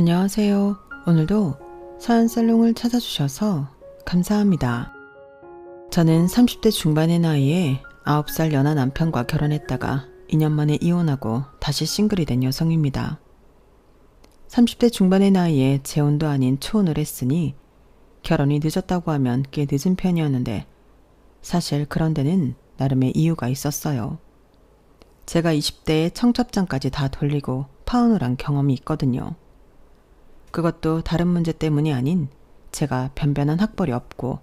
안녕하세요. 오늘도 사연살롱을 찾아주셔서 감사합니다. 저는 30대 중반의 나이에 9살 연하 남편과 결혼했다가 2년 만에 이혼하고 다시 싱글이 된 여성입니다. 30대 중반의 나이에 재혼도 아닌 초혼을 했으니 결혼이 늦었다고 하면 꽤 늦은 편이었는데 사실 그런 데는 나름의 이유가 있었어요. 제가 20대에 청첩장까지 다 돌리고 파혼을 한 경험이 있거든요. 그것도 다른 문제 때문이 아닌 제가 변변한 학벌이 없고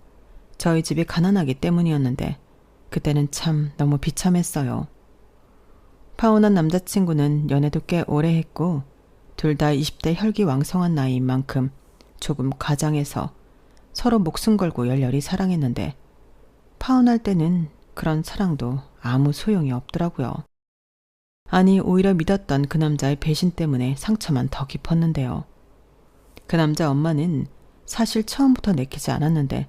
저희 집이 가난하기 때문이었는데 그때는 참 너무 비참했어요. 파혼한 남자친구는 연애도 꽤 오래 했고 둘 다 20대 혈기왕성한 나이인 만큼 조금 과장해서 서로 목숨 걸고 열렬히 사랑했는데 파혼할 때는 그런 사랑도 아무 소용이 없더라고요. 아니 오히려 믿었던 그 남자의 배신 때문에 상처만 더 깊었는데요. 그 남자 엄마는 사실 처음부터 내키지 않았는데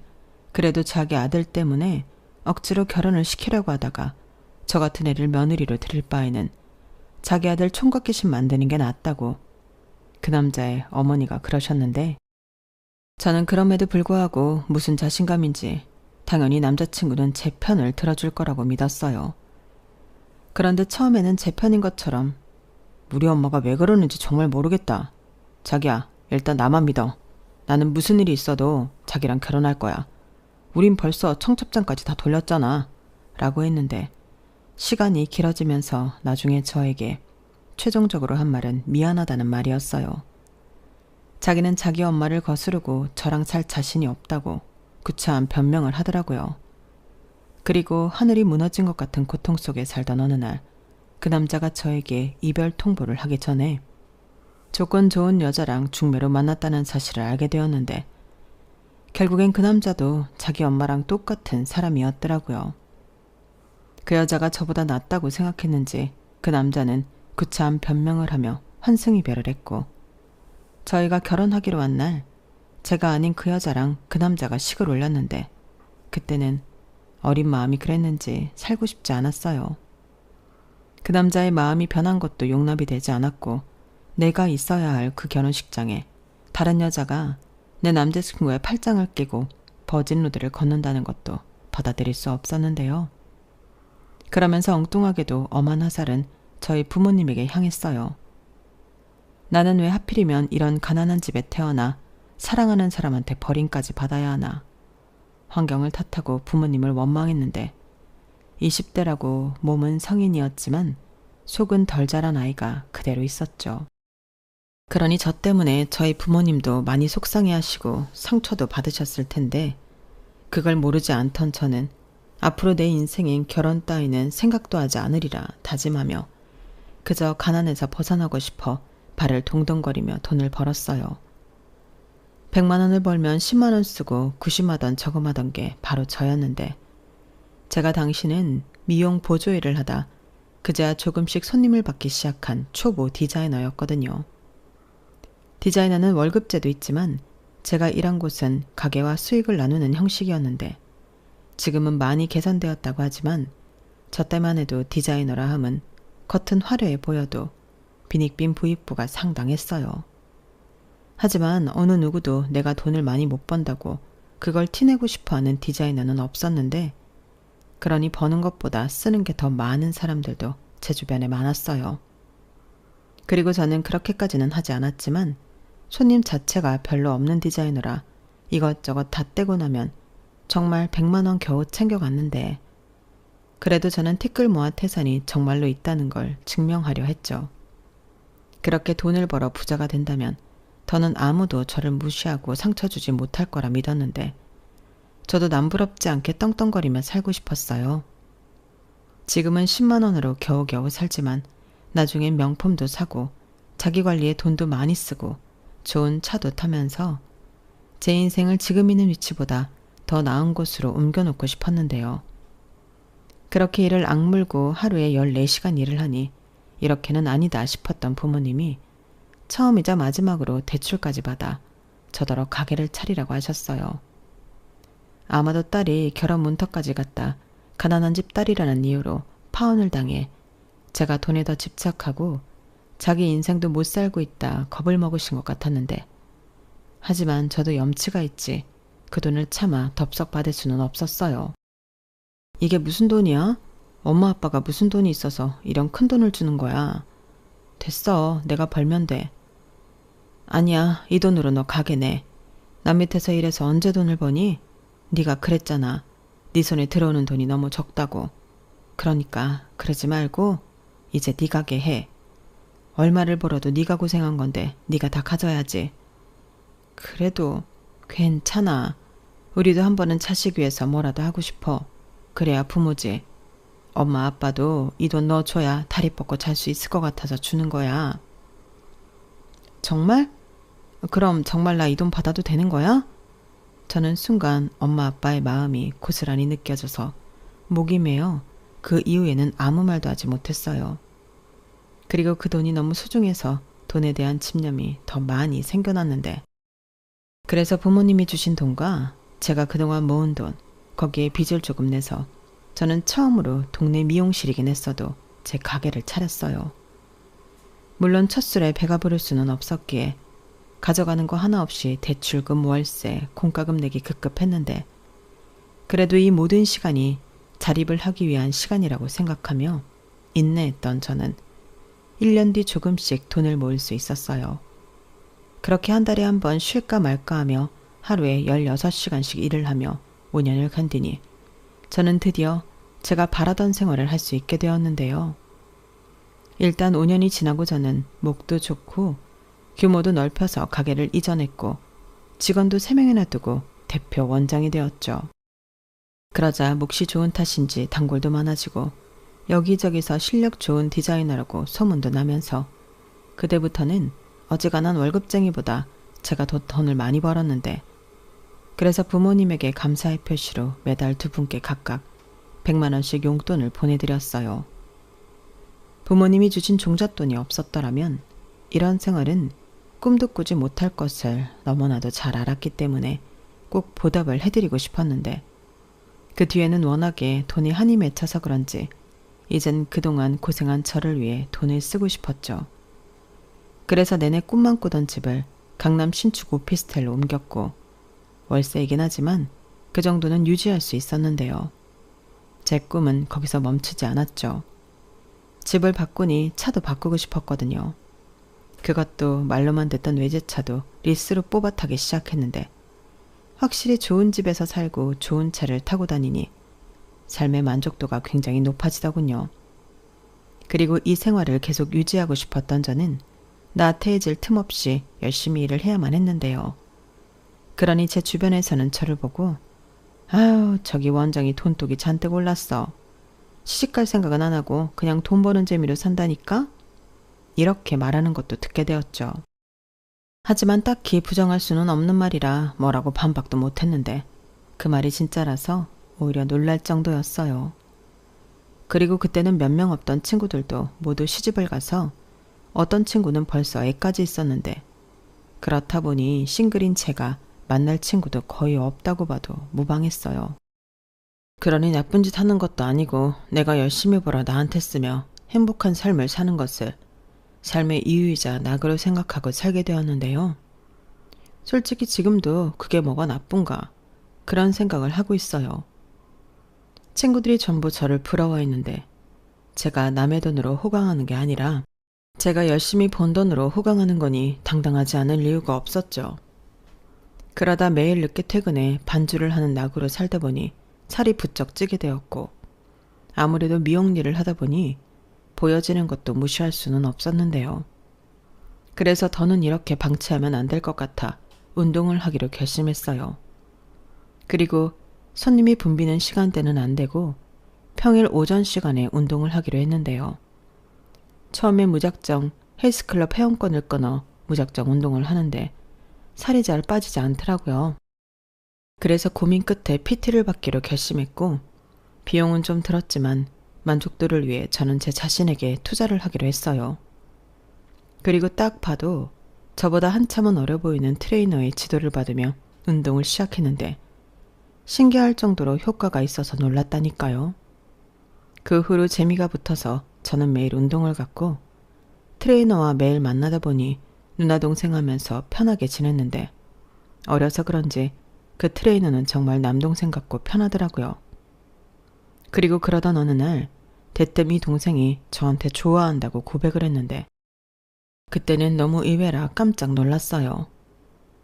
그래도 자기 아들 때문에 억지로 결혼을 시키려고 하다가 저 같은 애를 며느리로 들일 바에는 자기 아들 총각 귀신 만드는 게 낫다고 그 남자의 어머니가 그러셨는데 저는 그럼에도 불구하고 무슨 자신감인지 당연히 남자친구는 제 편을 들어줄 거라고 믿었어요. 그런데 처음에는 제 편인 것처럼 우리 엄마가 왜 그러는지 정말 모르겠다. 자기야. 일단 나만 믿어. 나는 무슨 일이 있어도 자기랑 결혼할 거야. 우린 벌써 청첩장까지 다 돌렸잖아. 라고 했는데 시간이 길어지면서 나중에 저에게 최종적으로 한 말은 미안하다는 말이었어요. 자기는 자기 엄마를 거스르고 저랑 살 자신이 없다고 구차한 변명을 하더라고요. 그리고 하늘이 무너진 것 같은 고통 속에 살던 어느 날 그 남자가 저에게 이별 통보를 하기 전에 조건 좋은 여자랑 중매로 만났다는 사실을 알게 되었는데 결국엔 그 남자도 자기 엄마랑 똑같은 사람이었더라고요. 그 여자가 저보다 낫다고 생각했는지 그 남자는 구차한 변명을 하며 환승이별을 했고 저희가 결혼하기로 한 날 제가 아닌 그 여자랑 그 남자가 식을 올렸는데 그때는 어린 마음이 그랬는지 살고 싶지 않았어요. 그 남자의 마음이 변한 것도 용납이 되지 않았고 내가 있어야 할 그 결혼식장에 다른 여자가 내 남자친구의 팔짱을 끼고 버진로드를 걷는다는 것도 받아들일 수 없었는데요. 그러면서 엉뚱하게도 엄한 화살은 저희 부모님에게 향했어요. 나는 왜 하필이면 이런 가난한 집에 태어나 사랑하는 사람한테 버림까지 받아야 하나. 환경을 탓하고 부모님을 원망했는데 20대라고 몸은 성인이었지만 속은 덜 자란 아이가 그대로 있었죠. 그러니 저 때문에 저희 부모님도 많이 속상해하시고 상처도 받으셨을 텐데 그걸 모르지 않던 저는 앞으로 내 인생엔 결혼 따위는 생각도 하지 않으리라 다짐하며 그저 가난에서 벗어나고 싶어 발을 동동거리며 돈을 벌었어요. 100만 원을 벌면 10만 원 쓰고 구심하던 저금하던 게 바로 저였는데 제가 당시는 미용 보조 일을 하다 그제야 조금씩 손님을 받기 시작한 초보 디자이너였거든요. 디자이너는 월급제도 있지만 제가 일한 곳은 가게와 수익을 나누는 형식이었는데 지금은 많이 개선되었다고 하지만 저 때만 해도 디자이너라 함은 겉은 화려해 보여도 빈익빈 부익부가 상당했어요. 하지만 어느 누구도 내가 돈을 많이 못 번다고 그걸 티내고 싶어하는 디자이너는 없었는데 그러니 버는 것보다 쓰는 게 더 많은 사람들도 제 주변에 많았어요. 그리고 저는 그렇게까지는 하지 않았지만 손님 자체가 별로 없는 디자이너라 이것저것 다 떼고 나면 정말 100만 원 겨우 챙겨갔는데 그래도 저는 티끌 모아 태산이 정말로 있다는 걸 증명하려 했죠. 그렇게 돈을 벌어 부자가 된다면 더는 아무도 저를 무시하고 상처 주지 못할 거라 믿었는데 저도 남부럽지 않게 떵떵거리며 살고 싶었어요. 지금은 10만 원으로 겨우겨우 살지만 나중엔 명품도 사고 자기 관리에 돈도 많이 쓰고 좋은 차도 타면서 제 인생을 지금 있는 위치보다 더 나은 곳으로 옮겨놓고 싶었는데요. 그렇게 일을 악물고 하루에 14시간 일을 하니 이렇게는 아니다 싶었던 부모님이 처음이자 마지막으로 대출까지 받아 저더러 가게를 차리라고 하셨어요. 아마도 딸이 결혼 문턱까지 갔다 가난한 집 딸이라는 이유로 파혼을 당해 제가 돈에 더 집착하고 자기 인생도 못 살고 있다 겁을 먹으신 것 같았는데, 하지만 저도 염치가 있지 그 돈을 차마 덥석 받을 수는 없었어요. 이게 무슨 돈이야? 엄마 아빠가 무슨 돈이 있어서 이런 큰 돈을 주는 거야. 됐어, 내가 벌면 돼. 아니야, 이 돈으로 너 가게 내. 남 밑에서 일해서 언제 돈을 버니? 네가 그랬잖아. 네 손에 들어오는 돈이 너무 적다고. 그러니까 그러지 말고 이제 네 가게 해. 얼마를 벌어도 네가 고생한 건데 네가 다 가져야지. 그래도 괜찮아. 우리도 한 번은 자식 위해서 뭐라도 하고 싶어. 그래야 부모지. 엄마 아빠도 이 돈 넣어줘야 다리 뻗고 잘 수 있을 것 같아서 주는 거야. 정말? 그럼 정말 나 이 돈 받아도 되는 거야? 저는 순간 엄마 아빠의 마음이 고스란히 느껴져서 목이 메어 그 이후에는 아무 말도 하지 못했어요. 그리고 그 돈이 너무 소중해서 돈에 대한 집념이 더 많이 생겨났는데, 그래서 부모님이 주신 돈과 제가 그동안 모은 돈, 거기에 빚을 조금 내서 저는 처음으로 동네 미용실이긴 했어도 제 가게를 차렸어요. 물론 첫 술에 배가 부를 수는 없었기에 가져가는 거 하나 없이 대출금, 월세, 공과금 내기 급급했는데, 그래도 이 모든 시간이 자립을 하기 위한 시간이라고 생각하며 인내했던 저는 1년 뒤 조금씩 돈을 모을 수 있었어요. 그렇게 한 달에 한 번 쉴까 말까 하며 하루에 16시간씩 일을 하며 5년을 견디니 저는 드디어 제가 바라던 생활을 할 수 있게 되었는데요. 일단 5년이 지나고 저는 목도 좋고 규모도 넓혀서 가게를 이전했고 직원도 3명이나 두고 대표 원장이 되었죠. 그러자 몫이 좋은 탓인지 단골도 많아지고 여기저기서 실력 좋은 디자이너라고 소문도 나면서 그때부터는 어지간한 월급쟁이보다 제가 더 돈을 많이 벌었는데, 그래서 부모님에게 감사의 표시로 매달 2분께 각각 100만 원씩 용돈을 보내드렸어요. 부모님이 주신 종잣돈이 없었더라면 이런 생활은 꿈도 꾸지 못할 것을 너무나도 잘 알았기 때문에 꼭 보답을 해드리고 싶었는데, 그 뒤에는 워낙에 돈이 한이 맺혀서 그런지 이젠 그동안 고생한 저를 위해 돈을 쓰고 싶었죠. 그래서 내내 꿈만 꾸던 집을 강남 신축 오피스텔로 옮겼고, 월세이긴 하지만 그 정도는 유지할 수 있었는데요. 제 꿈은 거기서 멈추지 않았죠. 집을 바꾸니 차도 바꾸고 싶었거든요. 그것도 말로만 듣던 외제차도 리스로 뽑아 타기 시작했는데, 확실히 좋은 집에서 살고 좋은 차를 타고 다니니 삶의 만족도가 굉장히 높아지더군요. 그리고 이 생활을 계속 유지하고 싶었던 저는 나태해질 틈 없이 열심히 일을 해야만 했는데요. 그러니 제 주변에서는 저를 보고 아유, 저기 원장이 돈독이 잔뜩 올랐어. 시집갈 생각은 안 하고 그냥 돈 버는 재미로 산다니까? 이렇게 말하는 것도 듣게 되었죠. 하지만 딱히 부정할 수는 없는 말이라 뭐라고 반박도 못했는데 그 말이 진짜라서 오히려 놀랄 정도였어요. 그리고 그때는 몇 명 없던 친구들도 모두 시집을 가서 어떤 친구는 벌써 애까지 있었는데, 그렇다 보니 싱글인 제가 만날 친구도 거의 없다고 봐도 무방했어요. 그러니 나쁜 짓 하는 것도 아니고 내가 열심히 벌어 나한테 쓰며 행복한 삶을 사는 것을 삶의 이유이자 낙으로 생각하고 살게 되었는데요. 솔직히 지금도 그게 뭐가 나쁜가 그런 생각을 하고 있어요. 친구들이 전부 저를 부러워했는데 제가 남의 돈으로 호강하는 게 아니라 제가 열심히 번 돈으로 호강하는 거니 당당하지 않을 이유가 없었죠. 그러다 매일 늦게 퇴근해 반주를 하는 낙으로 살다 보니 살이 부쩍 찌게 되었고, 아무래도 미용 일을 하다 보니 보여지는 것도 무시할 수는 없었는데요. 그래서 더는 이렇게 방치하면 안 될 것 같아 운동을 하기로 결심했어요. 그리고 손님이 붐비는 시간대는 안 되고 평일 오전 시간에 운동을 하기로 했는데요. 처음에 무작정 헬스클럽 회원권을 끊어 무작정 운동을 하는데 살이 잘 빠지지 않더라고요. 그래서 고민 끝에 PT를 받기로 결심했고, 비용은 좀 들었지만 만족도를 위해 저는 제 자신에게 투자를 하기로 했어요. 그리고 딱 봐도 저보다 한참은 어려 보이는 트레이너의 지도를 받으며 운동을 시작했는데 신기할 정도로 효과가 있어서 놀랐다니까요. 그 후로 재미가 붙어서 저는 매일 운동을 갔고, 트레이너와 매일 만나다 보니 누나 동생 하면서 편하게 지냈는데 어려서 그런지 그 트레이너는 정말 남동생 같고 편하더라고요. 그리고 그러던 어느 날 대뜸 이 동생이 저한테 좋아한다고 고백을 했는데 그때는 너무 의외라 깜짝 놀랐어요.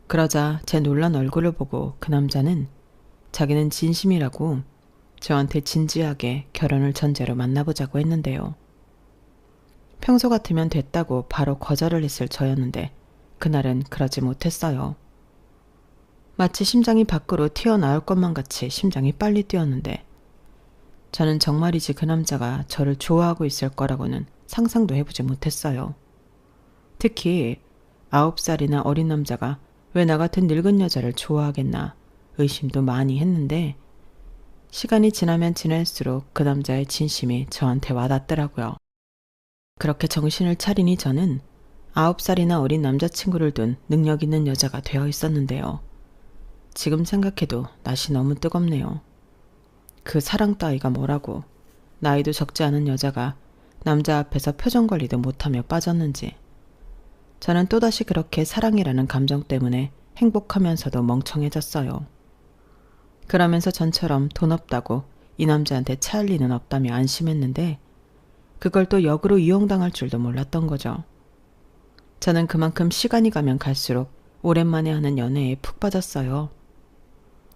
그러자 제 놀란 얼굴을 보고 그 남자는 자기는 진심이라고 저한테 진지하게 결혼을 전제로 만나보자고 했는데요. 평소 같으면 됐다고 바로 거절을 했을 저였는데 그날은 그러지 못했어요. 마치 심장이 밖으로 튀어나올 것만 같이 심장이 빨리 뛰었는데 저는 정말이지 그 남자가 저를 좋아하고 있을 거라고는 상상도 해보지 못했어요. 특히 9살이나 어린 남자가 왜 나 같은 늙은 여자를 좋아하겠나 의심도 많이 했는데 시간이 지나면 지날수록 그 남자의 진심이 저한테 와닿더라고요. 그렇게 정신을 차리니 저는 9살이나 어린 남자친구를 둔 능력 있는 여자가 되어 있었는데요. 지금 생각해도 낯이 너무 뜨겁네요. 그 사랑 따위가 뭐라고 나이도 적지 않은 여자가 남자 앞에서 표정 관리도 못하며 빠졌는지 저는 또다시 그렇게 사랑이라는 감정 때문에 행복하면서도 멍청해졌어요. 그러면서 전처럼 돈 없다고 이 남자한테 차일 리는 없다며 안심했는데 그걸 또 역으로 이용당할 줄도 몰랐던 거죠. 저는 그만큼 시간이 가면 갈수록 오랜만에 하는 연애에 푹 빠졌어요.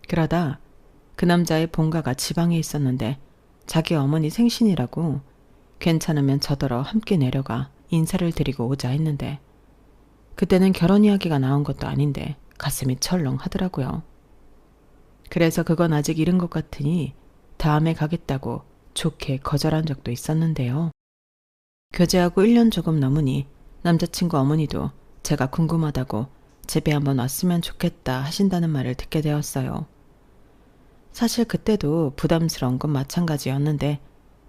그러다 그 남자의 본가가 지방에 있었는데 자기 어머니 생신이라고 괜찮으면 저더러 함께 내려가 인사를 드리고 오자 했는데 그때는 결혼 이야기가 나온 것도 아닌데 가슴이 철렁하더라고요. 그래서 그건 아직 이른 것 같으니 다음에 가겠다고 좋게 거절한 적도 있었는데요. 교제하고 1년 조금 넘으니 남자친구 어머니도 제가 궁금하다고 집에 한번 왔으면 좋겠다 하신다는 말을 듣게 되었어요. 사실 그때도 부담스러운 건 마찬가지였는데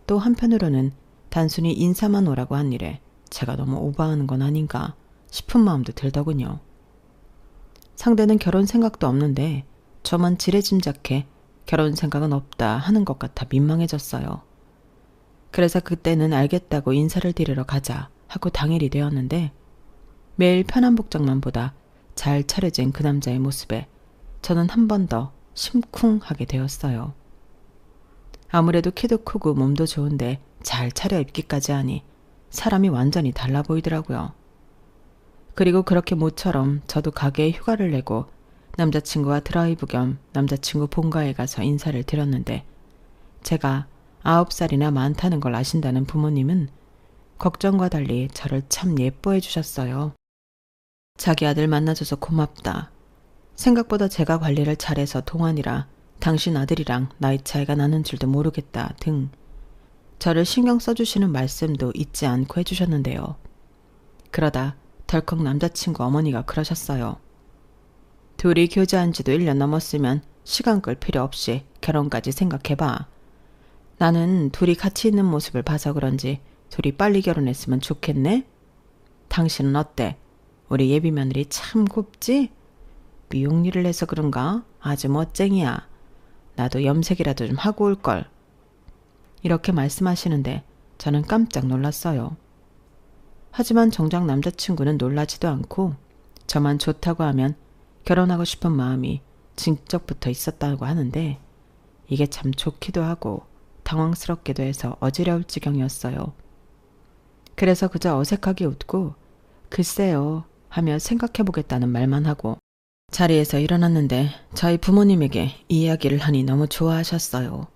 또 한편으로는 단순히 인사만 오라고 한 일에 제가 너무 오버하는 건 아닌가 싶은 마음도 들더군요. 상대는 결혼 생각도 없는데 저만 지레짐작해 결혼 생각은 없다 하는 것 같아 민망해졌어요. 그래서 그때는 알겠다고 인사를 드리러 가자 하고 당일이 되었는데 매일 편한 복장만 보다 잘 차려진 그 남자의 모습에 저는 한 번 더 심쿵하게 되었어요. 아무래도 키도 크고 몸도 좋은데 잘 차려입기까지 하니 사람이 완전히 달라 보이더라고요. 그리고 그렇게 모처럼 저도 가게에 휴가를 내고 남자친구와 드라이브 겸 남자친구 본가에 가서 인사를 드렸는데 제가 9살이나 많다는 걸 아신다는 부모님은 걱정과 달리 저를 참 예뻐해 주셨어요. 자기 아들 만나줘서 고맙다. 생각보다 제가 관리를 잘해서 동안이라 당신 아들이랑 나이 차이가 나는 줄도 모르겠다 등 저를 신경 써주시는 말씀도 잊지 않고 해주셨는데요. 그러다 덜컥 남자친구 어머니가 그러셨어요. 둘이 교제한 지도 1년 넘었으면 시간 끌 필요 없이 결혼까지 생각해봐. 나는 둘이 같이 있는 모습을 봐서 그런지 둘이 빨리 결혼했으면 좋겠네? 당신은 어때? 우리 예비 며느리 참 곱지? 미용 일을 해서 그런가? 아주 멋쟁이야. 나도 염색이라도 좀 하고 올걸. 이렇게 말씀하시는데 저는 깜짝 놀랐어요. 하지만 정작 남자친구는 놀라지도 않고 저만 좋다고 하면 결혼하고 싶은 마음이 진적부터 있었다고 하는데 이게 참 좋기도 하고 당황스럽기도 해서 어지러울 지경이었어요. 그래서 그저 어색하게 웃고 글쎄요 하며 생각해보겠다는 말만 하고 자리에서 일어났는데 저희 부모님에게 이 이야기를 하니 너무 좋아하셨어요.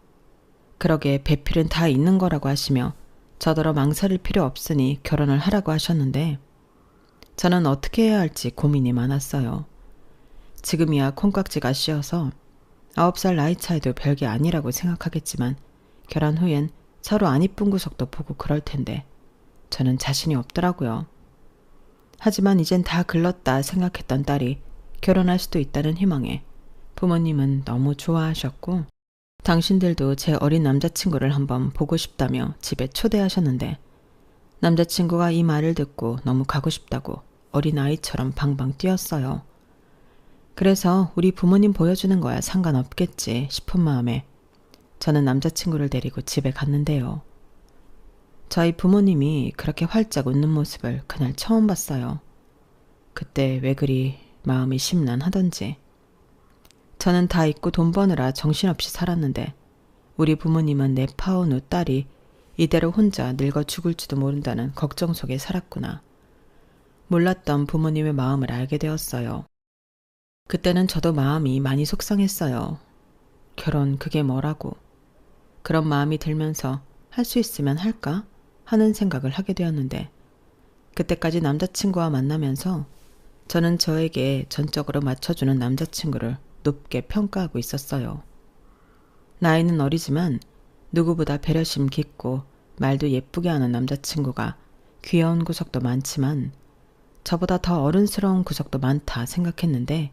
그러게 배필은 다 있는 거라고 하시며 저더러 망설일 필요 없으니 결혼을 하라고 하셨는데 저는 어떻게 해야 할지 고민이 많았어요. 지금이야 콩깍지가 씌어서 9살 나이 차이도 별게 아니라고 생각하겠지만 결혼 후엔 서로 안 이쁜 구석도 보고 그럴 텐데 저는 자신이 없더라고요. 하지만 이젠 다 글렀다 생각했던 딸이 결혼할 수도 있다는 희망에 부모님은 너무 좋아하셨고 당신들도 제 어린 남자친구를 한번 보고 싶다며 집에 초대하셨는데 남자친구가 이 말을 듣고 너무 가고 싶다고 어린아이처럼 방방 뛰었어요. 그래서 우리 부모님 보여주는 거야 상관없겠지 싶은 마음에 저는 남자친구를 데리고 집에 갔는데요. 저희 부모님이 그렇게 활짝 웃는 모습을 그날 처음 봤어요. 그때 왜 그리 마음이 심란하던지. 저는 다 잊고 돈 버느라 정신없이 살았는데 우리 부모님은 내 파온 후 딸이 이대로 혼자 늙어 죽을지도 모른다는 걱정 속에 살았구나. 몰랐던 부모님의 마음을 알게 되었어요. 그때는 저도 마음이 많이 속상했어요. 결혼 그게 뭐라고. 그런 마음이 들면서 할 수 있으면 할까 하는 생각을 하게 되었는데 그때까지 남자친구와 만나면서 저는 저에게 전적으로 맞춰주는 남자친구를 높게 평가하고 있었어요. 나이는 어리지만 누구보다 배려심 깊고 말도 예쁘게 하는 남자친구가 귀여운 구석도 많지만 저보다 더 어른스러운 구석도 많다 생각했는데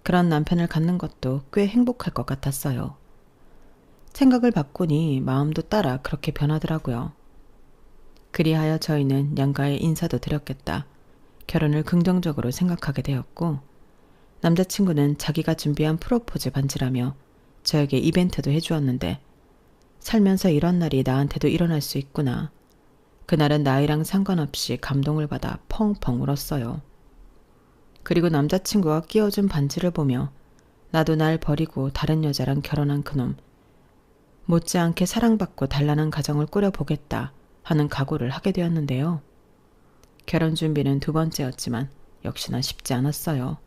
그런 남편을 갖는 것도 꽤 행복할 것 같았어요. 생각을 바꾸니 마음도 따라 그렇게 변하더라고요. 그리하여 저희는 양가에 인사도 드렸겠다. 결혼을 긍정적으로 생각하게 되었고 남자친구는 자기가 준비한 프로포즈 반지라며 저에게 이벤트도 해주었는데 살면서 이런 날이 나한테도 일어날 수 있구나. 그날은 나이랑 상관없이 감동을 받아 펑펑 울었어요. 그리고 남자친구가 끼워준 반지를 보며 나도 날 버리고 다른 여자랑 결혼한 그놈 못지않게 사랑받고 단란한 가정을 꾸려보겠다 하는 각오를 하게 되었는데요. 결혼 준비는 두 번째였지만 역시나 쉽지 않았어요.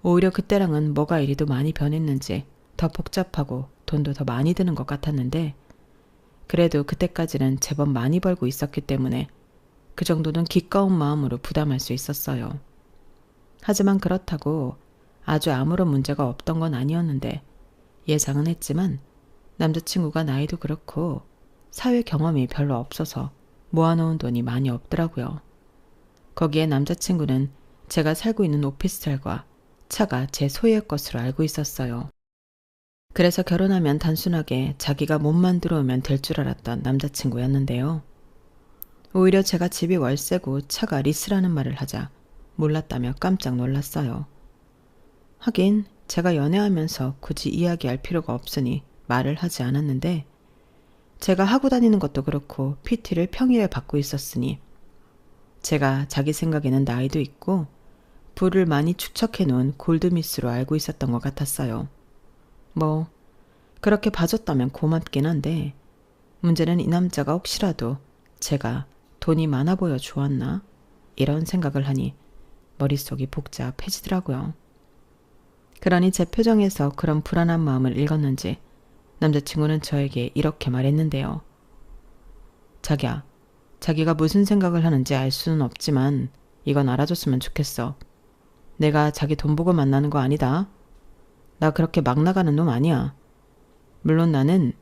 오히려 그때랑은 뭐가 이리도 많이 변했는지 더 복잡하고 돈도 더 많이 드는 것 같았는데 그래도 그때까지는 제법 많이 벌고 있었기 때문에 그 정도는 기꺼운 마음으로 부담할 수 있었어요. 하지만 그렇다고 아주 아무런 문제가 없던 건 아니었는데 예상은 했지만 남자친구가 나이도 그렇고 사회 경험이 별로 없어서 모아놓은 돈이 많이 없더라고요. 거기에 남자친구는 제가 살고 있는 오피스텔과 차가 제 소유의 것으로 알고 있었어요. 그래서 결혼하면 단순하게 자기가 몸만 들어오면 될 줄 알았던 남자친구였는데요. 오히려 제가 집이 월세고 차가 리스라는 말을 하자 몰랐다며 깜짝 놀랐어요. 하긴 제가 연애하면서 굳이 이야기할 필요가 없으니 말을 하지 않았는데 제가 하고 다니는 것도 그렇고 PT를 평일에 받고 있었으니 제가 자기 생각에는 나이도 있고 부를 많이 축적해 놓은 골드미스로 알고 있었던 것 같았어요. 뭐 그렇게 봐줬다면 고맙긴 한데 문제는 이 남자가 혹시라도 제가 돈이 많아 보여 좋았나? 이런 생각을 하니 머릿속이 복잡해지더라고요. 그러니 제 표정에서 그런 불안한 마음을 읽었는지 남자친구는 저에게 이렇게 말했는데요. 자기야, 자기가 무슨 생각을 하는지 알 수는 없지만 이건 알아줬으면 좋겠어. 내가 자기 돈 보고 만나는 거 아니다. 나 그렇게 막 나가는 놈 아니야. 물론 나는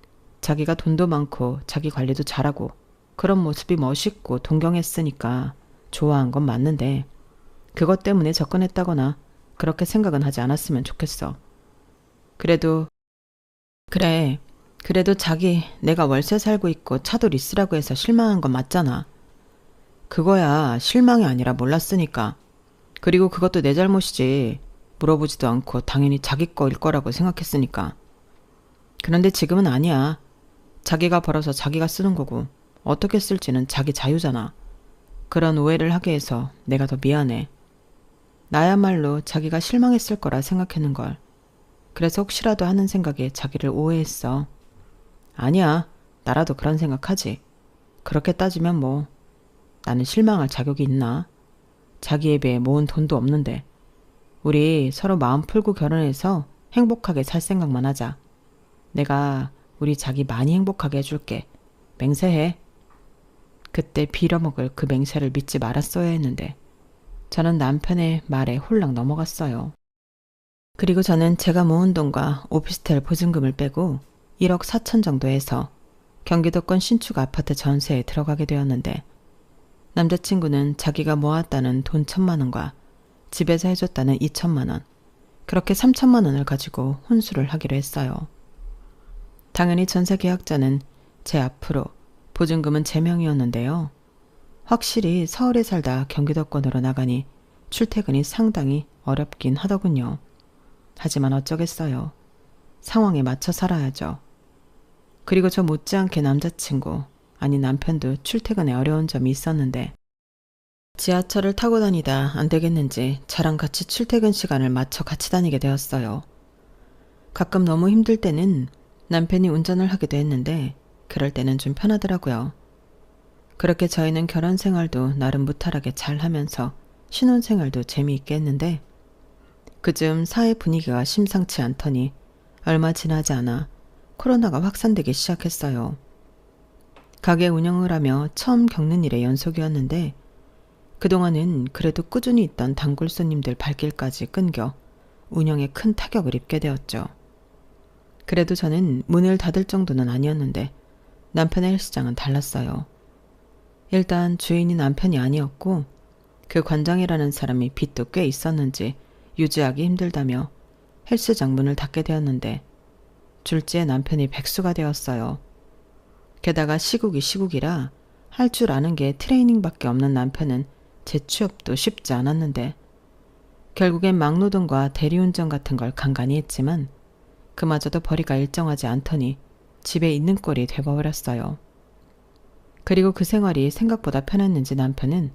자기가 돈도 많고 자기 관리도 잘하고 그런 모습이 멋있고 동경했으니까 좋아한 건 맞는데 그것 때문에 접근했다거나 그렇게 생각은 하지 않았으면 좋겠어. 그래도 자기 내가 월세 살고 있고 차도 리스라고 해서 실망한 건 맞잖아. 그거야 실망이 아니라 몰랐으니까. 그리고 그것도 내 잘못이지. 물어보지도 않고 당연히 자기 거일 거라고 생각했으니까. 그런데 지금은 아니야. 자기가 벌어서 자기가 쓰는 거고 어떻게 쓸지는 자기 자유잖아. 그런 오해를 하게 해서 내가 더 미안해. 나야말로 자기가 실망했을 거라 생각했는걸. 그래서 혹시라도 하는 생각에 자기를 오해했어. 아니야. 나라도 그런 생각하지. 그렇게 따지면 뭐 나는 실망할 자격이 있나? 자기에 비해 모은 돈도 없는데 우리 서로 마음 풀고 결혼해서 행복하게 살 생각만 하자. 내가 우리 자기 많이 행복하게 해줄게. 맹세해. 그때 빌어먹을 그 맹세를 믿지 말았어야 했는데 저는 남편의 말에 홀랑 넘어갔어요. 그리고 저는 제가 모은 돈과 오피스텔 보증금을 빼고 1억 4천 정도 해서 경기도권 신축 아파트 전세에 들어가게 되었는데 남자친구는 자기가 모았다는 돈 1,000만 원과 집에서 해줬다는 2천만 원, 그렇게 3천만 원을 가지고 혼수를 하기로 했어요. 당연히 전세 계약자는 제 앞으로 보증금은 제 명이었는데요. 확실히 서울에 살다 경기도권으로 나가니 출퇴근이 상당히 어렵긴 하더군요. 하지만 어쩌겠어요. 상황에 맞춰 살아야죠. 그리고 저 못지않게 남자친구, 아니 남편도 출퇴근에 어려운 점이 있었는데 지하철을 타고 다니다 안 되겠는지 저랑 같이 출퇴근 시간을 맞춰 같이 다니게 되었어요. 가끔 너무 힘들 때는 남편이 운전을 하기도 했는데 그럴 때는 좀 편하더라고요. 그렇게 저희는 결혼 생활도 나름 무탈하게 잘 하면서 신혼 생활도 재미있게 했는데 그즈음 사회 분위기가 심상치 않더니 얼마 지나지 않아 코로나가 확산되기 시작했어요. 가게 운영을 하며 처음 겪는 일의 연속이었는데 그동안은 그래도 꾸준히 있던 단골 손님들 발길까지 끊겨 운영에 큰 타격을 입게 되었죠. 그래도 저는 문을 닫을 정도는 아니었는데 남편의 헬스장은 달랐어요. 일단 주인이 남편이 아니었고 그 관장이라는 사람이 빚도 꽤 있었는지 유지하기 힘들다며 헬스장 문을 닫게 되었는데 줄지에 남편이 백수가 되었어요. 게다가 시국이 시국이라 할 줄 아는 게 트레이닝밖에 없는 남편은 재취업도 쉽지 않았는데 결국엔 막노동과 대리운전 같은 걸 간간히 했지만 그마저도 벌이가 일정하지 않더니 집에 있는 꼴이 돼버렸어요. 그리고 그 생활이 생각보다 편했는지 남편은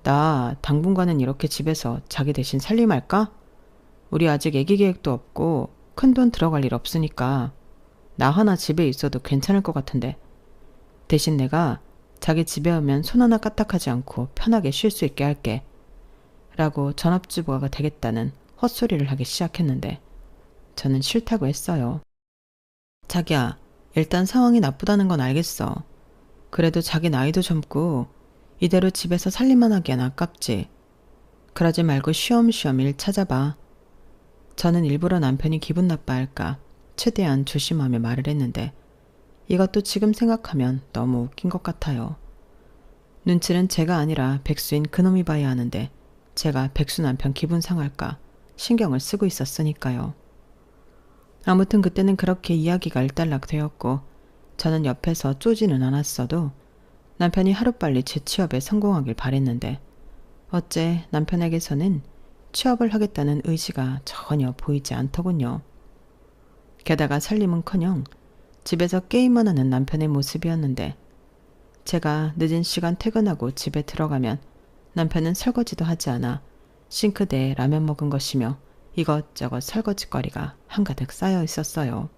나 당분간은 이렇게 집에서 자기 대신 살림할까? 우리 아직 애기 계획도 없고 큰돈 들어갈 일 없으니까 나 하나 집에 있어도 괜찮을 것 같은데 대신 내가 자기 집에 오면 손 하나 까딱하지 않고 편하게 쉴 수 있게 할게 라고 전업주부가 되겠다는 헛소리를 하기 시작했는데 저는 싫다고 했어요. 자기야, 일단 상황이 나쁘다는 건 알겠어. 그래도 자기 나이도 젊고 이대로 집에서 살림만 하기엔 아깝지. 그러지 말고 쉬엄쉬엄 일 찾아봐. 저는 일부러 남편이 기분 나빠할까 최대한 조심하며 말을 했는데 이것도 지금 생각하면 너무 웃긴 것 같아요. 눈치는 제가 아니라 백수인 그놈이 봐야 하는데 제가 백수 남편 기분 상할까 신경을 쓰고 있었으니까요. 아무튼 그때는 그렇게 이야기가 일단락 되었고 저는 옆에서 쪼지는 않았어도 남편이 하루빨리 재취업에 성공하길 바랬는데 어째 남편에게서는 취업을 하겠다는 의지가 전혀 보이지 않더군요. 게다가 살림은커녕 집에서 게임만 하는 남편의 모습이었는데 제가 늦은 시간 퇴근하고 집에 들어가면 남편은 설거지도 하지 않아 싱크대에 라면 먹은 것이며 이것저것 설거지거리가 한가득 쌓여 있었어요.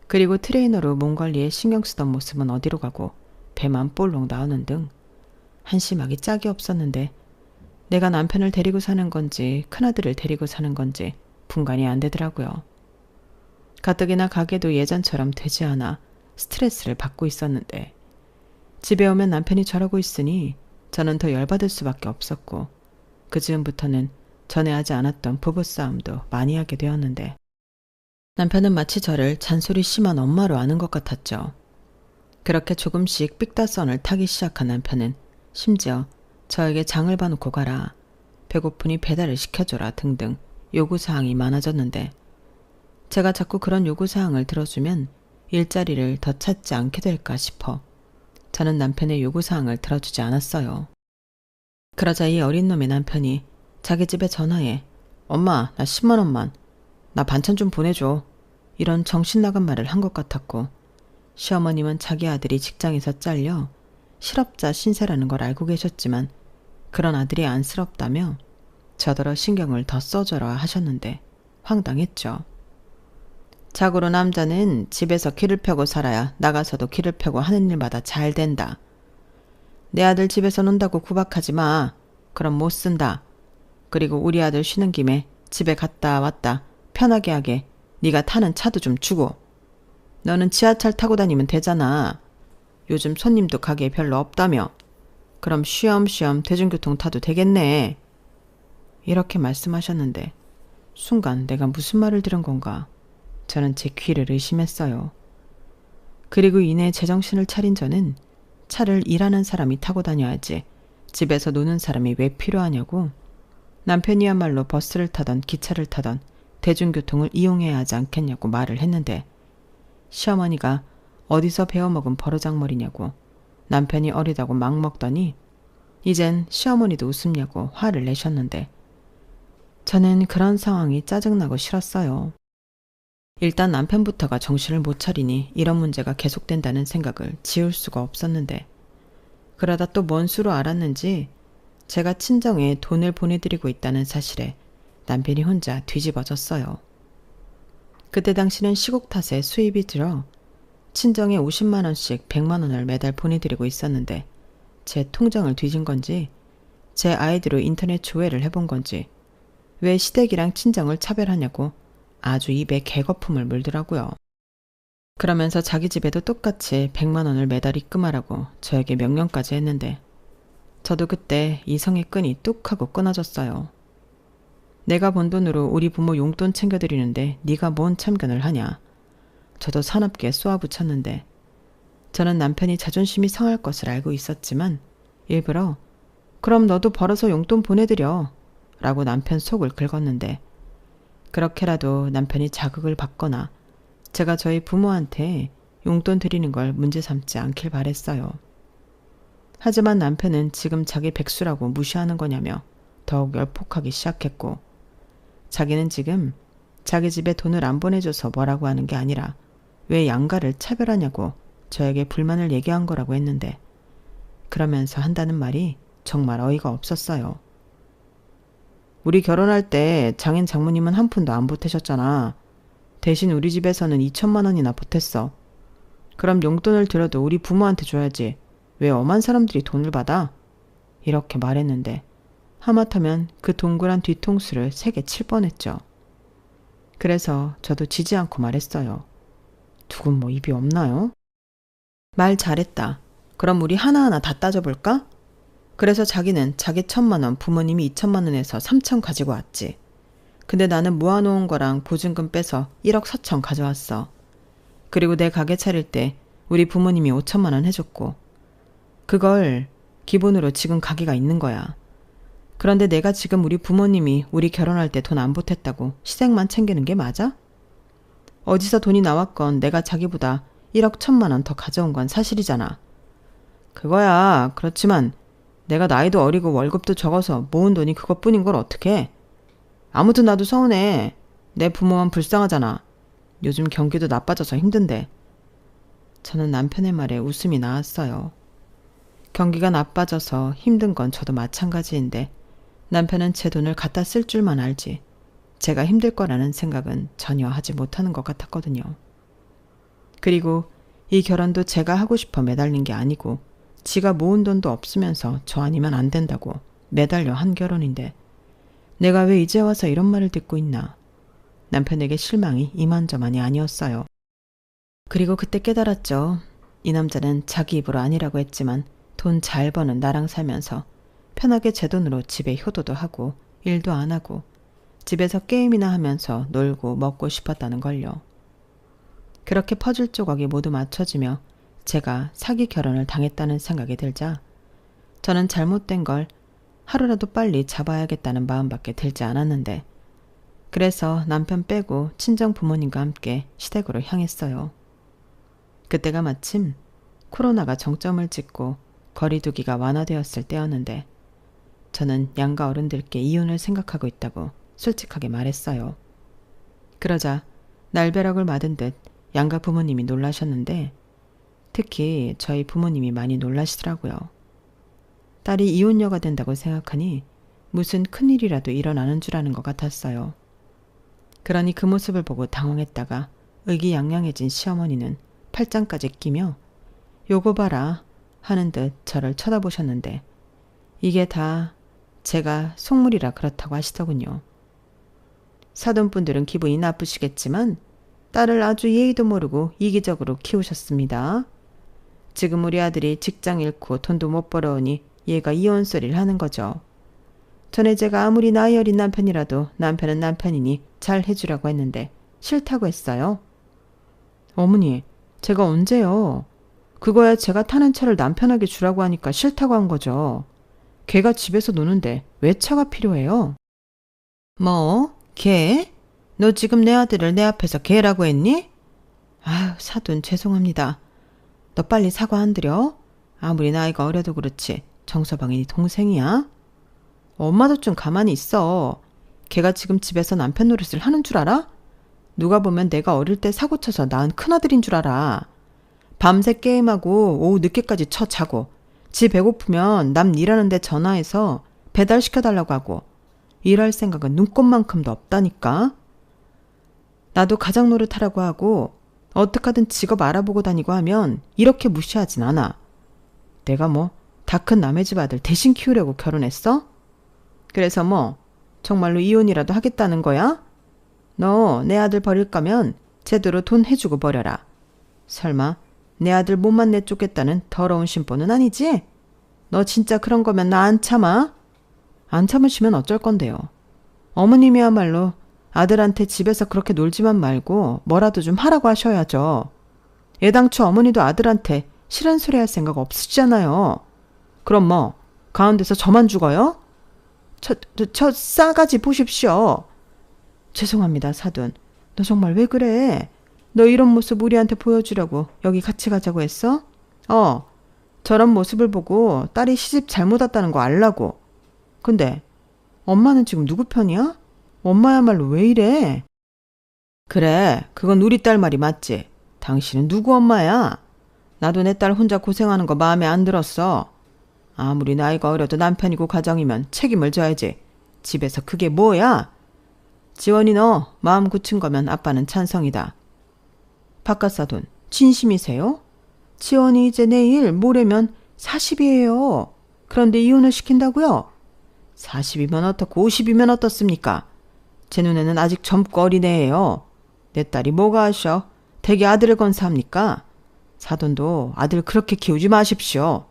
그리고 트레이너로 몸 관리에 신경 쓰던 모습은 어디로 가고 배만 볼록 나오는 등 한심하기 짝이 없었는데 내가 남편을 데리고 사는 건지 큰아들을 데리고 사는 건지 분간이 안 되더라고요. 가뜩이나 가게도 예전처럼 되지 않아 스트레스를 받고 있었는데 집에 오면 남편이 저러고 있으니 저는 더 열받을 수밖에 없었고 그 즈음부터는 전에 하지 않았던 부부싸움도 많이 하게 되었는데 남편은 마치 저를 잔소리 심한 엄마로 아는 것 같았죠. 그렇게 조금씩 삑다선을 타기 시작한 남편은 심지어 저에게 장을 봐놓고 가라, 배고프니 배달을 시켜줘라 등등 요구사항이 많아졌는데 제가 자꾸 그런 요구사항을 들어주면 일자리를 더 찾지 않게 될까 싶어 저는 남편의 요구사항을 들어주지 않았어요. 그러자 이 어린 놈의 남편이 자기 집에 전화해 엄마 나 10만 원만 나 반찬 좀 보내줘 이런 정신나간 말을 한 것 같았고 시어머님은 자기 아들이 직장에서 잘려 실업자 신세라는 걸 알고 계셨지만 그런 아들이 안쓰럽다며 저더러 신경을 더 써줘라 하셨는데 황당했죠. 자고로 남자는 집에서 길을 펴고 살아야 나가서도 길을 펴고 하는 일마다 잘 된다. 내 아들 집에서 논다고 구박하지 마. 그럼 못 쓴다. 그리고 우리 아들 쉬는 김에 집에 갔다 왔다 편하게 하게 네가 타는 차도 좀 주고. 너는 지하철 타고 다니면 되잖아. 요즘 손님도 가게에 별로 없다며. 그럼 쉬엄쉬엄 대중교통 타도 되겠네. 이렇게 말씀하셨는데 순간 내가 무슨 말을 들은 건가. 저는 제 귀를 의심했어요. 그리고 이내 제정신을 차린 저는 차를 일하는 사람이 타고 다녀야지 집에서 노는 사람이 왜 필요하냐고 남편이야말로 버스를 타던 기차를 타던 대중교통을 이용해야 하지 않겠냐고 말을 했는데 시어머니가 어디서 배워먹은 버르장머리냐고 남편이 어리다고 막 먹더니 이젠 시어머니도 웃음냐고 화를 내셨는데 저는 그런 상황이 짜증나고 싫었어요. 일단 남편부터가 정신을 못 차리니 이런 문제가 계속된다는 생각을 지울 수가 없었는데, 그러다 또 뭔 수로 알았는지 제가 친정에 돈을 보내드리고 있다는 사실에 남편이 혼자 뒤집어졌어요. 그때 당시는 시국 탓에 수입이 들어 친정에 50만 원씩 100만 원을 매달 보내드리고 있었는데, 제 통장을 뒤진 건지 제 아이디로 인터넷 조회를 해본 건지 왜 시댁이랑 친정을 차별하냐고 아주 입에 개거품을 물더라고요. 그러면서 자기 집에도 똑같이 100만 원을 매달 입금하라고 저에게 명령까지 했는데, 저도 그때 이성의 끈이 뚝 하고 끊어졌어요. 내가 번 돈으로 우리 부모 용돈 챙겨드리는데 네가 뭔 참견을 하냐. 저도 사납게 쏘아붙였는데, 저는 남편이 자존심이 상할 것을 알고 있었지만 일부러 그럼 너도 벌어서 용돈 보내드려 라고 남편 속을 긁었는데, 그렇게라도 남편이 자극을 받거나 제가 저희 부모한테 용돈 드리는 걸 문제 삼지 않길 바랬어요. 하지만 남편은 지금 자기 백수라고 무시하는 거냐며 더욱 열폭하기 시작했고, 자기는 지금 자기 집에 돈을 안 보내줘서 뭐라고 하는 게 아니라 왜 양가를 차별하냐고 저에게 불만을 얘기한 거라고 했는데, 그러면서 한다는 말이 정말 어이가 없었어요. 우리 결혼할 때 장인 장모님은 한 푼도 안 보태셨잖아. 대신 우리 집에서는 2천만 원이나 보탰어. 그럼 용돈을 들여도 우리 부모한테 줘야지. 왜 엄한 사람들이 돈을 받아? 이렇게 말했는데, 하마터면 그 동그란 뒤통수를 3개 칠 뻔했죠. 그래서 저도 지지 않고 말했어요. 두분 뭐 입이 없나요? 말 잘했다. 그럼 우리 하나하나 다 따져볼까? 그래서 자기는 자기 1,000만 원, 부모님이 2천만 원에서 3천 가지고 왔지. 근데 나는 모아놓은 거랑 보증금 빼서 1억 4천 가져왔어. 그리고 내 가게 차릴 때 우리 부모님이 5천만 원 해줬고, 그걸 기본으로 지금 가게가 있는 거야. 그런데 내가 지금 우리 부모님이 우리 결혼할 때 돈 안 보탰다고 시댁만 챙기는 게 맞아? 어디서 돈이 나왔건 내가 자기보다 1억 1,000만 원 더 가져온 건 사실이잖아. 그거야. 그렇지만 내가 나이도 어리고 월급도 적어서 모은 돈이 그것뿐인 걸 어떡해. 아무튼 나도 서운해. 내 부모만 불쌍하잖아. 요즘 경기도 나빠져서 힘든데. 저는 남편의 말에 웃음이 나왔어요. 경기가 나빠져서 힘든 건 저도 마찬가지인데, 남편은 제 돈을 갖다 쓸 줄만 알지 제가 힘들 거라는 생각은 전혀 하지 못하는 것 같았거든요. 그리고 이 결혼도 제가 하고 싶어 매달린 게 아니고 지가 모은 돈도 없으면서 저 아니면 안 된다고 매달려 한 결혼인데, 내가 왜 이제 와서 이런 말을 듣고 있나. 남편에게 실망이 이만저만이 아니었어요. 그리고 그때 깨달았죠. 이 남자는 자기 입으로 아니라고 했지만 돈 잘 버는 나랑 살면서 편하게 제 돈으로 집에 효도도 하고 일도 안 하고 집에서 게임이나 하면서 놀고 먹고 싶었다는 걸요. 그렇게 퍼즐 조각이 모두 맞춰지며 제가 사기 결혼을 당했다는 생각이 들자 저는 잘못된 걸 하루라도 빨리 잡아야겠다는 마음밖에 들지 않았는데, 그래서 남편 빼고 친정 부모님과 함께 시댁으로 향했어요. 그때가 마침 코로나가 정점을 찍고 거리두기가 완화되었을 때였는데, 저는 양가 어른들께 이혼을 생각하고 있다고 솔직하게 말했어요. 그러자 날벼락을 맞은 듯 양가 부모님이 놀라셨는데, 특히 저희 부모님이 많이 놀라시더라고요. 딸이 이혼녀가 된다고 생각하니 무슨 큰일이라도 일어나는 줄 아는 것 같았어요. 그러니 그 모습을 보고 당황했다가 의기양양해진 시어머니는 팔짱까지 끼며 요거 봐라 하는 듯 저를 쳐다보셨는데, 이게 다 제가 속물이라 그렇다고 하시더군요. 사돈분들은 기분이 나쁘시겠지만 딸을 아주 예의도 모르고 이기적으로 키우셨습니다. 지금 우리 아들이 직장 잃고 돈도 못 벌어오니 얘가 이혼 소리를 하는 거죠. 전에 제가 아무리 나이 어린 남편이라도 남편은 남편이니 잘 해주라고 했는데 싫다고 했어요. 어머니, 제가 언제요? 그거야 제가 타는 차를 남편에게 주라고 하니까 싫다고 한 거죠. 걔가 집에서 노는데 왜 차가 필요해요? 뭐? 걔? 너 지금 내 아들을 내 앞에서 걔라고 했니? 아유, 사돈 죄송합니다. 너 빨리 사과 안 드려? 아무리 나이가 어려도 그렇지 정서방이 네 동생이야? 엄마도 좀 가만히 있어. 걔가 지금 집에서 남편 노릇을 하는 줄 알아? 누가 보면 내가 어릴 때 사고쳐서 낳은 큰아들인 줄 알아. 밤새 게임하고 오후 늦게까지 쳐 자고 지 배고프면 남 일하는데 전화해서 배달시켜달라고 하고 일할 생각은 눈꼽만큼도 없다니까. 나도 가장 노릇하라고 하고 어떡하든 직업 알아보고 다니고 하면 이렇게 무시하진 않아. 내가 뭐 다 큰 남의 집 아들 대신 키우려고 결혼했어? 그래서 뭐 정말로 이혼이라도 하겠다는 거야? 너 내 아들 버릴 거면 제대로 돈 해주고 버려라. 설마 내 아들 몸만 내쫓겠다는 더러운 심보는 아니지? 너 진짜 그런 거면 나 안 참아? 안 참으시면 어쩔 건데요. 어머님이야말로 아들한테 집에서 그렇게 놀지만 말고 뭐라도 좀 하라고 하셔야죠. 애당초 어머니도 아들한테 싫은 소리 할 생각 없으시잖아요. 그럼 뭐 가운데서 저만 죽어요? 저 싸가지 보십시오. 죄송합니다, 사돈. 너 정말 왜 그래? 너 이런 모습 우리한테 보여주려고 여기 같이 가자고 했어? 저런 모습을 보고 딸이 시집 잘못 왔다는 거 알라고. 근데 엄마는 지금 누구 편이야? 엄마야말로 왜 이래? 그래, 그건 우리 딸 말이 맞지. 당신은 누구 엄마야? 나도 내 딸 혼자 고생하는 거 마음에 안 들었어. 아무리 나이가 어려도 남편이고 가정이면 책임을 져야지. 집에서 그게 뭐야? 지원이 너 마음 굳힌 거면 아빠는 찬성이다. 바깥사돈, 진심이세요? 지원이 이제 내일 모레면 40이에요. 그런데 이혼을 시킨다고요? 40이면 어떻고 50이면 어떻습니까? 제 눈에는 아직 젊고 어린애예요. 내 딸이 뭐가 하셔? 대개 아들을 건사합니까? 사돈도 아들 그렇게 키우지 마십시오.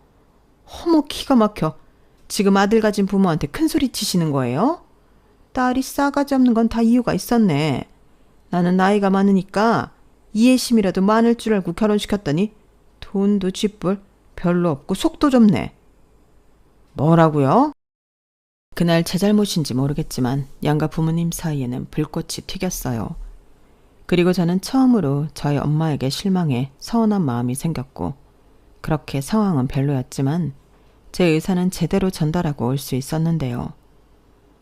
어머, 기가 막혀. 지금 아들 가진 부모한테 큰소리 치시는 거예요? 딸이 싸가지 없는 건 다 이유가 있었네. 나는 나이가 많으니까 이해심이라도 많을 줄 알고 결혼시켰더니 돈도 쥐뿔 별로 없고 속도 좁네. 뭐라고요? 그날 제 잘못인지 모르겠지만 양가 부모님 사이에는 불꽃이 튀겼어요. 그리고 저는 처음으로 저희 엄마에게 실망해 서운한 마음이 생겼고 그렇게 상황은 별로였지만 제 의사는 제대로 전달하고 올 수 있었는데요.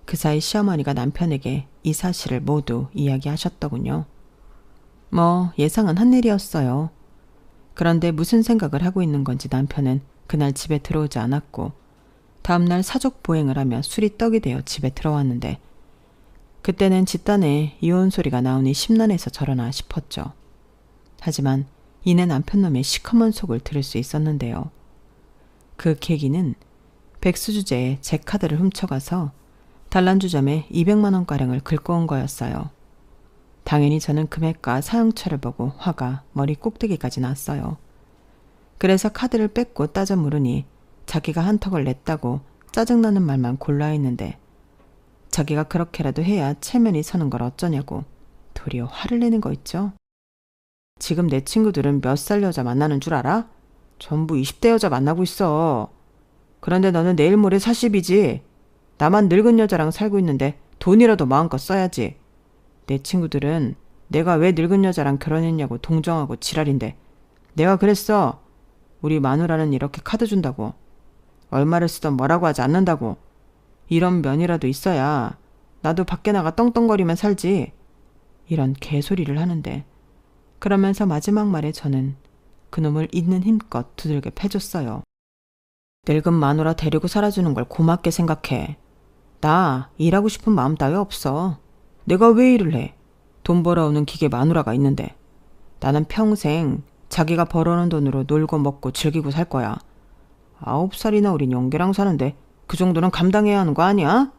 그 사이 시어머니가 남편에게 이 사실을 모두 이야기하셨더군요. 뭐 예상은 한 일이었어요. 그런데 무슨 생각을 하고 있는 건지 남편은 그날 집에 들어오지 않았고 다음날 사족 보행을 하며 술이 떡이 되어 집에 들어왔는데 그때는 집단에 이혼 소리가 나오니 심란해서 저러나 싶었죠. 하지만 이내 남편놈의 시커먼 속을 들을 수 있었는데요. 그 계기는 백수주제에 제 카드를 훔쳐가서 단란주점에 200만 원가량을 긁고 온 거였어요. 당연히 저는 금액과 사용처를 보고 화가 머리 꼭대기까지 났어요. 그래서 카드를 뺏고 따져 물으니 자기가 한턱을 냈다고 짜증나는 말만 골라 했는데 자기가 그렇게라도 해야 체면이 서는 걸 어쩌냐고 도리어 화를 내는 거 있죠. 지금 내 친구들은 몇 살 여자 만나는 줄 알아? 전부 20대 여자 만나고 있어. 그런데 너는 내일 모레 40이지. 나만 늙은 여자랑 살고 있는데 돈이라도 마음껏 써야지. 내 친구들은 내가 왜 늙은 여자랑 결혼했냐고 동정하고 지랄인데 내가 그랬어. 우리 마누라는 이렇게 카드 준다고. 얼마를 쓰던 뭐라고 하지 않는다고. 이런 면이라도 있어야 나도 밖에 나가 떵떵거리면 살지. 이런 개소리를 하는데 그러면서 마지막 말에 저는 그놈을 있는 힘껏 두들겨 패줬어요. 늙은 마누라 데리고 살아주는 걸 고맙게 생각해. 나 일하고 싶은 마음 따위 없어. 내가 왜 일을 해? 돈 벌어오는 기계 마누라가 있는데. 나는 평생 자기가 벌어오는 돈으로 놀고 먹고 즐기고 살 거야. 9살이나 어린 영계랑 사는데 그 정도는 감당해야 하는 거 아니야?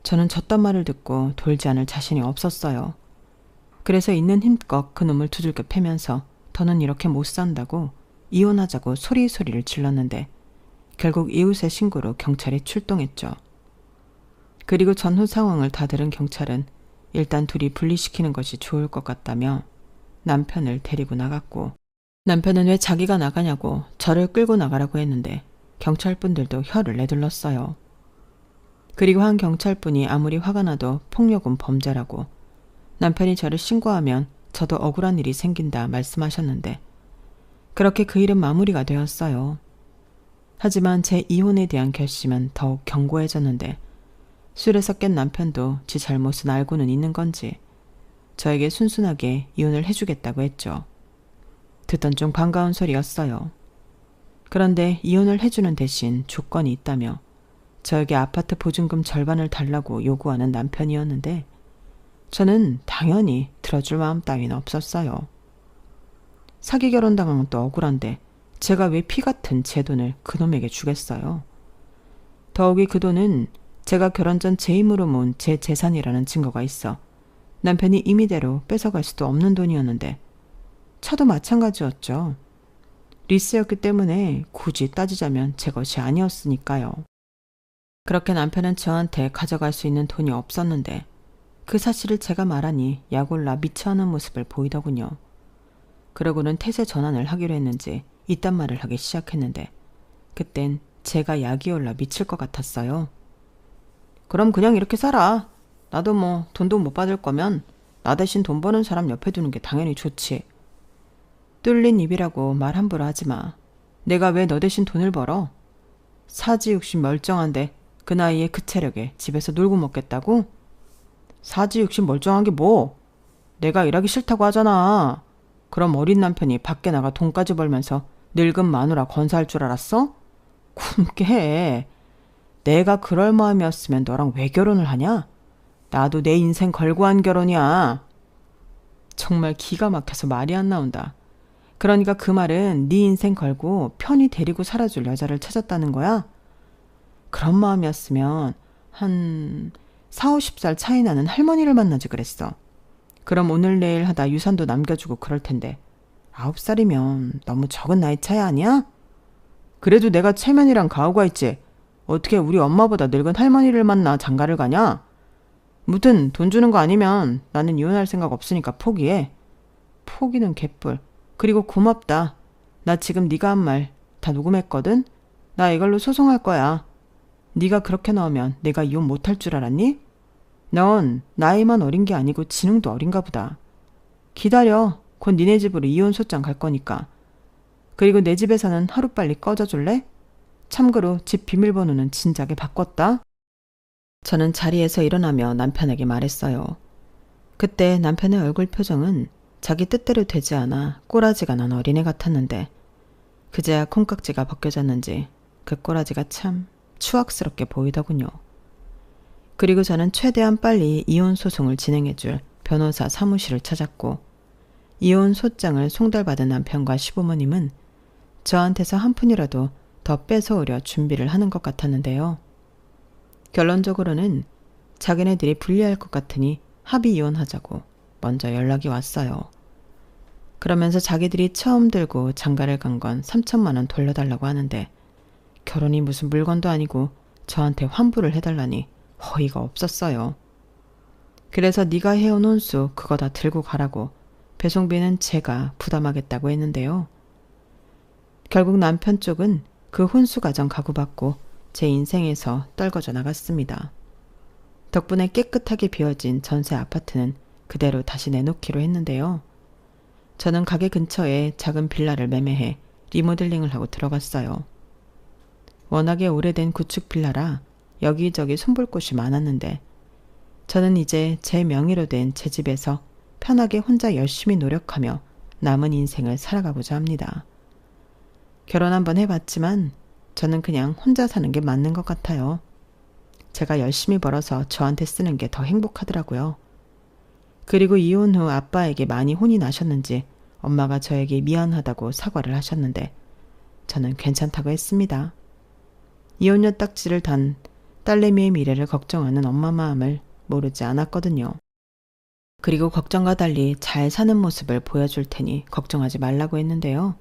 저는 저딴 말을 듣고 돌지 않을 자신이 없었어요. 그래서 있는 힘껏 그놈을 두들겨 패면서 더는 이렇게 못 산다고 이혼하자고 소리소리를 질렀는데 결국 이웃의 신고로 경찰이 출동했죠. 그리고 전후 상황을 다 들은 경찰은 일단 둘이 분리시키는 것이 좋을 것 같다며 남편을 데리고 나갔고 남편은 왜 자기가 나가냐고 저를 끌고 나가라고 했는데 경찰분들도 혀를 내둘렀어요. 그리고 한 경찰분이 아무리 화가 나도 폭력은 범죄라고 남편이 저를 신고하면 저도 억울한 일이 생긴다 말씀하셨는데 그렇게 그 일은 마무리가 되었어요. 하지만 제 이혼에 대한 결심은 더욱 견고해졌는데 술에서 깬 남편도 지 잘못은 알고는 있는 건지 저에게 순순하게 이혼을 해주겠다고 했죠. 듣던 중 반가운 소리였어요. 그런데 이혼을 해주는 대신 조건이 있다며 저에게 아파트 보증금 절반을 달라고 요구하는 남편이었는데 저는 당연히 들어줄 마음 따위는 없었어요. 사기 결혼당한 것도 억울한데 제가 왜 피 같은 제 돈을 그놈에게 주겠어요. 더욱이 그 돈은 제가 결혼 전 제 힘으로 모은 제 재산이라는 증거가 있어 남편이 임의대로 뺏어갈 수도 없는 돈이었는데 차도 마찬가지였죠. 리스였기 때문에 굳이 따지자면 제 것이 아니었으니까요. 그렇게 남편은 저한테 가져갈 수 있는 돈이 없었는데 그 사실을 제가 말하니 약올라 미쳐하는 모습을 보이더군요. 그러고는 태세 전환을 하기로 했는지 이딴 말을 하기 시작했는데 그땐 제가 약이 올라 미칠 것 같았어요. 그럼 그냥 이렇게 살아. 나도 뭐 돈도 못 받을 거면 나 대신 돈 버는 사람 옆에 두는 게 당연히 좋지. 뚫린 입이라고 말 함부로 하지 마. 내가 왜 너 대신 돈을 벌어? 사지육신 멀쩡한데 그 나이에 그 체력에 집에서 놀고 먹겠다고? 사지육신 멀쩡한 게 뭐? 내가 일하기 싫다고 하잖아. 그럼 어린 남편이 밖에 나가 돈까지 벌면서 늙은 마누라 건사할 줄 알았어? 굶게 해. 내가 그럴 마음이었으면 너랑 왜 결혼을 하냐? 나도 내 인생 걸고 한 결혼이야. 정말 기가 막혀서 말이 안 나온다. 그러니까 그 말은 네 인생 걸고 편히 데리고 살아줄 여자를 찾았다는 거야? 그런 마음이었으면 한 40, 50살 차이 나는 할머니를 만나지 그랬어. 그럼 오늘 내일 하다 유산도 남겨주고 그럴 텐데 9살이면 너무 적은 나이 차이 아니야? 그래도 내가 체면이랑 가오가 있지. 어떻게 우리 엄마보다 늙은 할머니를 만나 장가를 가냐? 무튼 돈 주는 거 아니면 나는 이혼할 생각 없으니까 포기해. 포기는 개뿔. 그리고 고맙다. 나 지금 네가 한 말 다 녹음했거든. 나 이걸로 소송할 거야. 네가 그렇게 나오면 내가 이혼 못할 줄 알았니? 넌 나이만 어린 게 아니고 지능도 어린가 보다. 기다려. 곧 니네 집으로 이혼 소장 갈 거니까. 그리고 내 집에서는 하루빨리 꺼져줄래? 참고로 집 비밀번호는 진작에 바꿨다. 저는 자리에서 일어나며 남편에게 말했어요. 그때 남편의 얼굴 표정은 자기 뜻대로 되지 않아 꼬라지가 난 어린애 같았는데 그제야 콩깍지가 벗겨졌는지 그 꼬라지가 참 추악스럽게 보이더군요. 그리고 저는 최대한 빨리 이혼 소송을 진행해줄 변호사 사무실을 찾았고 이혼 소장을 송달받은 남편과 시부모님은 저한테서 한 푼이라도 더 뺏어오려 준비를 하는 것 같았는데요. 결론적으로는 자기네들이 불리할 것 같으니 합의 이혼하자고 먼저 연락이 왔어요. 그러면서 자기들이 처음 들고 장가를 간 건 3천만 원 돌려달라고 하는데 결혼이 무슨 물건도 아니고 저한테 환불을 해달라니 어이가 없었어요. 그래서 네가 해온 혼수 그거 다 들고 가라고 배송비는 제가 부담하겠다고 했는데요. 결국 남편 쪽은 그 혼수 과정 각오받고 제 인생에서 떨궈져 나갔습니다. 덕분에 깨끗하게 비워진 전세 아파트는 그대로 다시 내놓기로 했는데요. 저는 가게 근처에 작은 빌라를 매매해 리모델링을 하고 들어갔어요. 워낙에 오래된 구축 빌라라 여기저기 손볼 곳이 많았는데 저는 이제 제 명의로 된 제 집에서 편하게 혼자 열심히 노력하며 남은 인생을 살아가고자 합니다. 결혼 한번 해봤지만 저는 그냥 혼자 사는 게 맞는 것 같아요. 제가 열심히 벌어서 저한테 쓰는 게 더 행복하더라고요. 그리고 이혼 후 아빠에게 많이 혼이 나셨는지 엄마가 저에게 미안하다고 사과를 하셨는데 저는 괜찮다고 했습니다. 이혼녀 딱지를 단 딸내미의 미래를 걱정하는 엄마 마음을 모르지 않았거든요. 그리고 걱정과 달리 잘 사는 모습을 보여줄 테니 걱정하지 말라고 했는데요.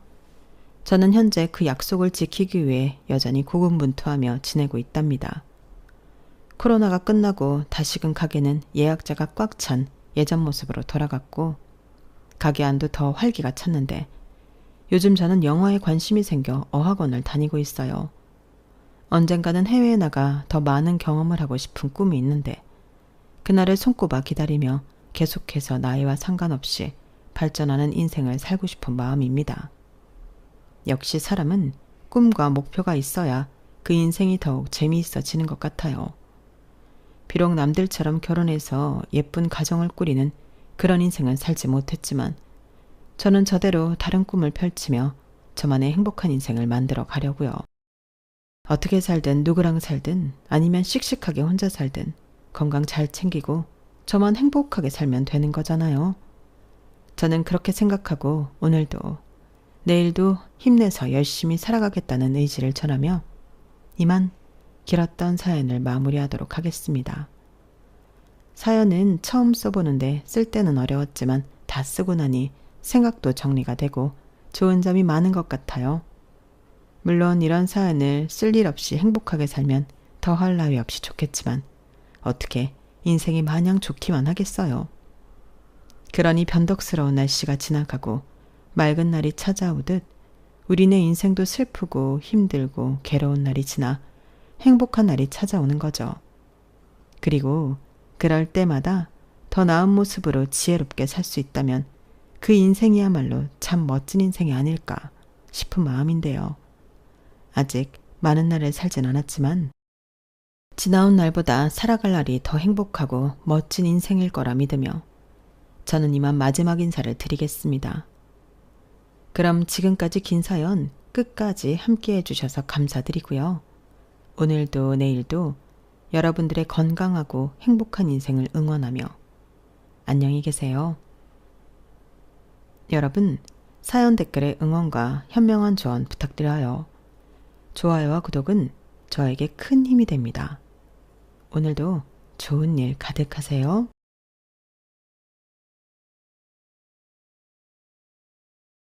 저는 현재 그 약속을 지키기 위해 여전히 고군분투하며 지내고 있답니다. 코로나가 끝나고 다시금 가게는 예약자가 꽉 찬 예전 모습으로 돌아갔고 가게 안도 더 활기가 찼는데 요즘 저는 영화에 관심이 생겨 어학원을 다니고 있어요. 언젠가는 해외에 나가 더 많은 경험을 하고 싶은 꿈이 있는데 그날을 손꼽아 기다리며 계속해서 나이와 상관없이 발전하는 인생을 살고 싶은 마음입니다. 역시 사람은 꿈과 목표가 있어야 그 인생이 더욱 재미있어지는 것 같아요. 비록 남들처럼 결혼해서 예쁜 가정을 꾸리는 그런 인생은 살지 못했지만 저는 저대로 다른 꿈을 펼치며 저만의 행복한 인생을 만들어 가려고요. 어떻게 살든 누구랑 살든 아니면 씩씩하게 혼자 살든 건강 잘 챙기고 저만 행복하게 살면 되는 거잖아요. 저는 그렇게 생각하고 오늘도 내일도 힘내서 열심히 살아가겠다는 의지를 전하며 이만 길었던 사연을 마무리하도록 하겠습니다. 사연은 처음 써보는데 쓸 때는 어려웠지만 다 쓰고 나니 생각도 정리가 되고 좋은 점이 많은 것 같아요. 물론 이런 사연을 쓸 일 없이 행복하게 살면 더할 나위 없이 좋겠지만 어떻게 인생이 마냥 좋기만 하겠어요. 그러니 변덕스러운 날씨가 지나가고 맑은 날이 찾아오듯 우리네 인생도 슬프고 힘들고 괴로운 날이 지나 행복한 날이 찾아오는 거죠. 그리고 그럴 때마다 더 나은 모습으로 지혜롭게 살 수 있다면 그 인생이야말로 참 멋진 인생이 아닐까 싶은 마음인데요. 아직 많은 날을 살진 않았지만 지나온 날보다 살아갈 날이 더 행복하고 멋진 인생일 거라 믿으며 저는 이만 마지막 인사를 드리겠습니다. 그럼 지금까지 긴 사연 끝까지 함께 해주셔서 감사드리고요. 오늘도 내일도 여러분들의 건강하고 행복한 인생을 응원하며 안녕히 계세요. 여러분, 사연 댓글에 응원과 현명한 조언 부탁드려요. 좋아요와 구독은 저에게 큰 힘이 됩니다. 오늘도 좋은 일 가득하세요.